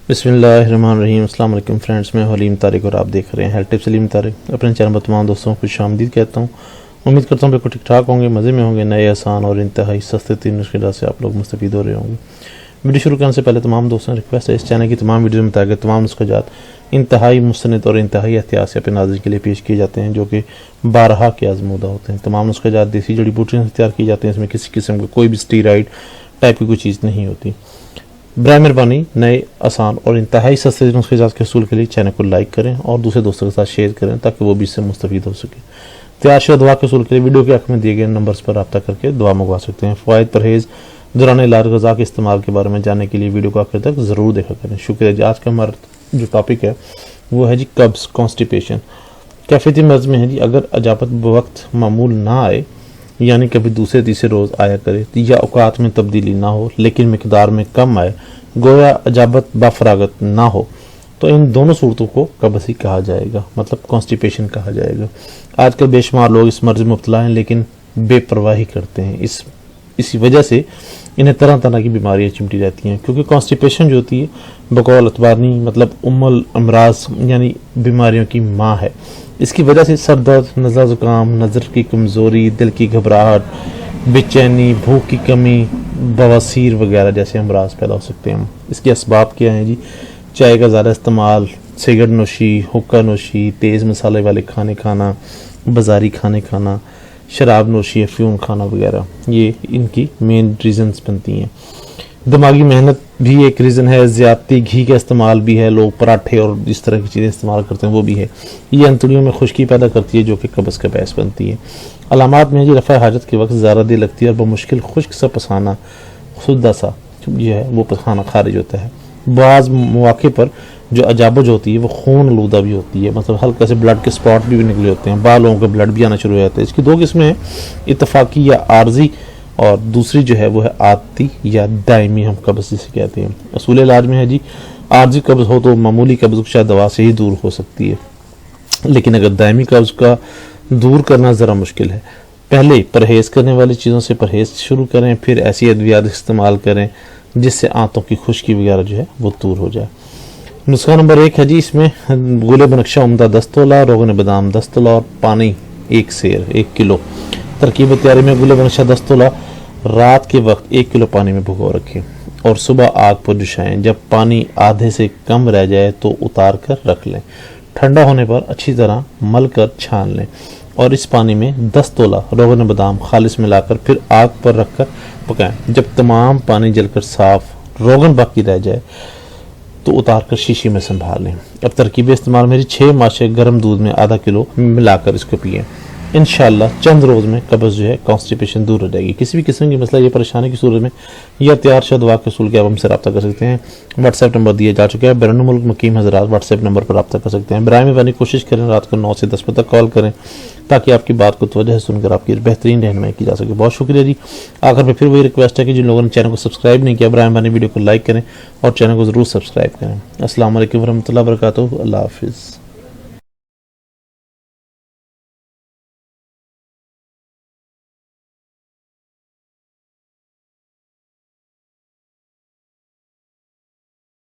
بسم اللہ الرحمن الرحیم۔ السلام علیکم فرینڈس، میں حلیم طارق اور آپ دیکھ رہے ہیں ہیلتھ ٹپس حلیم طارق۔ اپنے چینل پر تمام دوستوں کو خوش آمدید کہتا ہوں۔ امید کرتا ہوں کہ ٹھیک ٹھاک ہوں گے، مزے میں ہوں گے، نئے آسان اور انتہائی سستے ترین نسخے سے آپ لوگ مستفید ہو رہے ہوں گے۔ ویڈیو شروع کرنے سے پہلے تمام دوستوں سے ریکویسٹ ہے اس چینل کی تمام ویڈیو میں متعلق تمام نسخہ جات انتہائی مستند اور انتہائی احتیاط سے اپنے ناظرین کے لیے پیش کیے جاتے ہیں، جو کہ بارہا کے آزمودہ ہوتے ہیں۔ تمام نسخہ جات دیسی جڑی بوٹیوں سے تیار کیے جاتے ہیں، اس میں کسی قسم کا کوئی بھی اسٹیرائڈ ٹائپ کی کوئی چیز نہیں ہوتی۔ برائے مہربانی نئے آسان اور انتہائی سستے نسخے جات کے حصول کے لیے چینل کو لائک کریں اور دوسرے دوستوں کے ساتھ شیئر کریں تاکہ وہ بھی اس سے مستفید ہو سکے۔ تیار شدہ دوا کے حصول کے لیے ویڈیو کے آخر میں دیے گئے نمبرز پر رابطہ کر کے دوا منگوا سکتے ہیں۔ فوائد، پرہیز، دوران علاج غذا کے استعمال کے بارے میں جاننے کے لیے ویڈیو کو آخر تک ضرور دیکھا کریں۔ شکریہ جی۔ آج کا ہمارا جو ٹاپک ہے وہ ہے جی قبض، کانسٹیپیشن۔ کیفیتی مرض میں ہے جی اگر اجابت بوقت معمول نہ آئے، یعنی کبھی دوسرے تیسرے روز آیا کرے یا اوقات میں تبدیلی نہ ہو لیکن مقدار میں کم آئے، گویا اجابت بافراغت نہ ہو، تو ان دونوں صورتوں کو قبض ہی کہا جائے گا، مطلب کانسٹیپیشن کہا جائے گا۔ آج کل بے شمار لوگ اس مرض میں مبتلا ہیں لیکن بے پرواہی کرتے ہیں۔ اسی وجہ سے انہیں طرح طرح کی بیماریاں چمٹی رہتی ہیں، کیونکہ کانسٹیپیشن جو ہوتی ہے بقول اطبانی مطلب الامراض یعنی بیماریوں کی ماں ہے۔ اس کی وجہ سے سر درد، نزلہ زکام، نظر کی کمزوری، دل کی گھبراہٹ، بے چینی، بھوک کی کمی، بواسیر وغیرہ جیسے امراض پیدا ہو سکتے ہیں۔ اس کے اسباب کیا ہیں جی؟ چائے کا زیادہ استعمال، سگریٹ نوشی، حقہ نوشی، تیز مسالے والے کھانے کھانا، بازاری کھانے کھانا، شراب نوشی، افیون کھانا وغیرہ، یہ ان کی مین ریزنز بنتی ہیں۔ دماغی محنت بھی ایک ریزن ہے، زیادتی گھی کا استعمال بھی ہے، لوگ پراٹھے اور اس طرح کی چیزیں استعمال کرتے ہیں وہ بھی ہے۔ یہ انتڑیوں میں خشکی پیدا کرتی ہے جو کہ قبض کا باعث بنتی ہے۔ علامات میں جی رفع حاجت کے وقت زیادہ دیر لگتی ہے اور بمشکل خشک سا پسانہ، سدہ سا جو ہے وہ پسانہ خارج ہوتا ہے۔ بعض مواقع پر جو اجابت ہوتی ہے وہ خون آلودہ بھی ہوتی ہے، مطلب ہلکا سے بلڈ کے سپاٹ بھی نکلے ہوتے ہیں، بالوں کا بلڈ بھی آنا شروع ہو جاتا ہے۔ اس کی دو قسمیں ہیں، اتفاقی یا عارضی، اور دوسری جو ہے وہ ہے عادتی یا دائمی، ہم قبض جسے کہتے ہیں۔ اصول علاج میں ہے جی عارضی قبض ہو تو معمولی قبض شاید دوا سے ہی دور ہو سکتی ہے، لیکن اگر دائمی قبض کا دور کرنا ذرا مشکل ہے۔ پہلے پرہیز کرنے والی چیزوں سے پرہیز شروع کریں، پھر ایسی ادویات استعمال کریں جس سے آنتوں کی خشکی وغیرہ جو ہے وہ دور ہو جائے۔ نسخہ نمبر 1 ہے جی، اس میں گل بنفشہ عمدہ 10 تولہ، روغن بادام 10 تولہ اور پانی 1 سیر 1 کلو۔ ترکیب تیاری میں گل بنفشہ 10 تولہ رات کے وقت 1 کلو پانی میں بھگو رکھیں اور صبح آگ پر جوشائیں۔ جب پانی آدھے سے کم رہ جائے تو اتار کر رکھ لیں، ٹھنڈا ہونے پر اچھی طرح مل کر چھان لیں اور اس پانی میں 10 تولہ روغن بادام خالص ملا کر پھر آگ پر رکھ کر پکائیں۔ جب تمام پانی جل کر صاف روغن باقی رہ جائے تو اتار کر شیشی میں سنبھال لیں۔ اب ترکیب استعمال میری 6 ماچے گرم دودھ میں آدھا کلو ملا کر اس کو پئیں۔ انشاءاللہ چند روز میں قبض جو ہے کانسٹیپیشن دور ہو جائے گی۔ کسی بھی قسم کی مسئلہ یا پریشانی کی صورت میں یا تیار شدہ دوا کے حصول کے آپ ہم سے رابطہ کر سکتے ہیں۔ واٹس ایپ نمبر دیا جا چکا ہے، بیرون ملک مقیم حضرات واٹس ایپ نمبر پر رابطہ کر سکتے ہیں۔ برائے مہربانی کوشش کریں رات کو 9 سے 10 بجے تک کال کریں تاکہ آپ کی بات کو توجہ سے سن کر آپ کی بہترین رہنمائی کی جا سکے۔ بہت شکریہ جی۔ آخر میں پھر وہی ریکویسٹ ہے کہ جن لوگوں نے چینل کو سبسکرائب نہیں کیا، برائے مہربانی ویڈیو کو لائک کریں اور چینل کو ضرور سبسکرائب کریں۔ السلام علیکم ورحمۃ اللہ وبرکاتہ۔ اللہ حافظ۔